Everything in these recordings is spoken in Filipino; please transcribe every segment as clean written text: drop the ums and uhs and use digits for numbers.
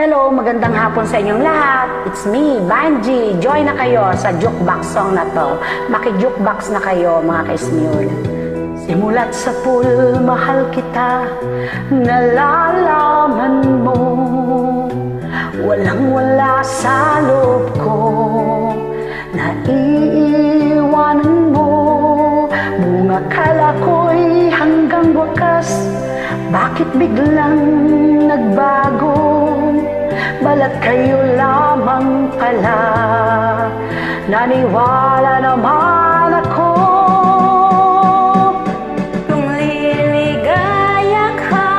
Hello, magandang hapon sa inyong lahat. It's me, Banji. Join na kayo sa jukebox song na to. Maki-jukebox na kayo, mga ka-Ismule. Simulat sa pool, mahal kita, nalalaman mo. Walang-wala sa loob ko, naiiwanan mo. Bunga kala ko'y hanggang wakas, bakit biglang nagbago? Balat kayo lamang pala, naniwala naman ako. Kung liligaya ka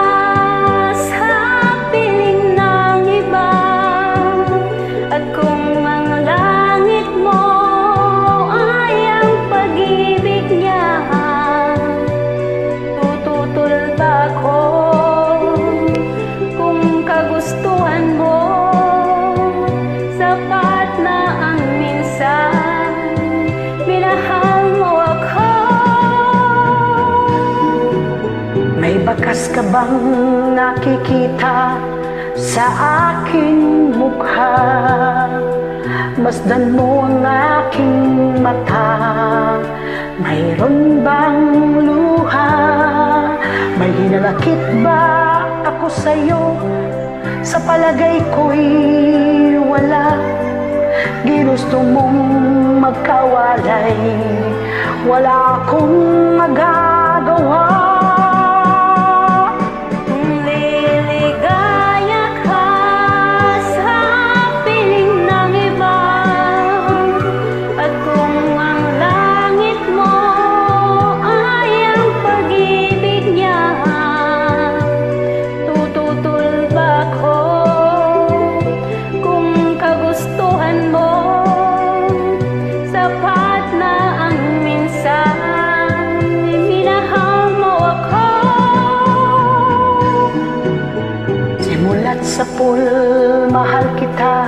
sa piling ng iba, at kung ang langit mo ay ang pag-ibig niya, tututol ba ako kung kagustuhan mo? Sapat na ang minsan minahal mo ako. May bakas ka bang nakikita sa aking mukha? Masdan mo ang aking mata, mayroon bang luha? May hinalakit ba ako sa'yo? Sa palagay ko'y wala. Ginusto mong magkawalay, wala akong magagawa. Kung liligaya ka sa piling ng iba, at kung ang langit mo ay ang pag-ibig niya, tututol ba ako kung kagustuhan mo? Sapat na ang minsan minahal mo ako. Simulat sa pool, mahal kita,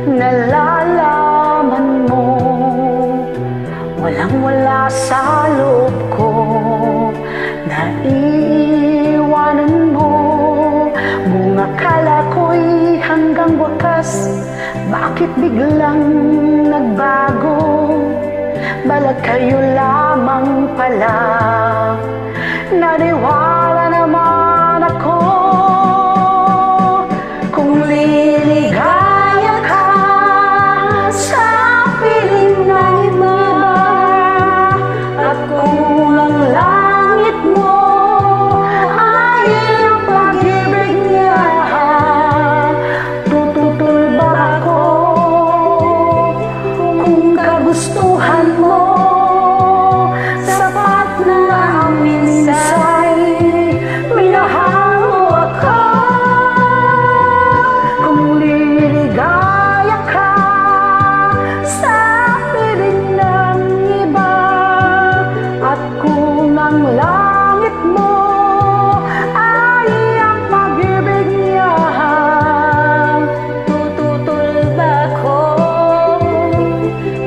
nalalaman mo. Walang-wala sa loob ko, naiiwanan mo. Bunga kala ko'y hanggang wakas, bakit biglang nagbago? Balat kayo lamang pala, naniwala naman ako. Kung liligaya ka sa piling ng iba, at kung ang langit mo ay ang pag-ibig niya, tututol ba ako kung kagustuhan mo? Sapat na ang minsan minahal mo ako. Kung liligaya ka sa piling ng iba, at kung ang langit mo ay ang pag-ibig niya, Tututol ba ako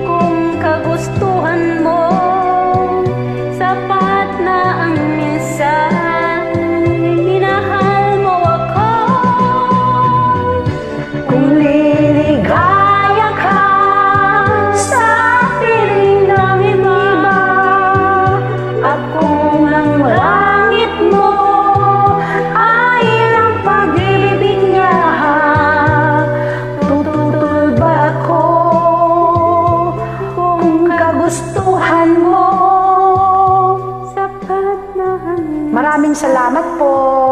kung kagustuhan mo? Sapat na ang minsan minahal mo ako. kung liligaya ka sa piling ng iba, at kung ang langit mo ay ang pag-ibig niya, tututol ba ako kung kagustuhan mo? Sapat na ang Maraming salamat po.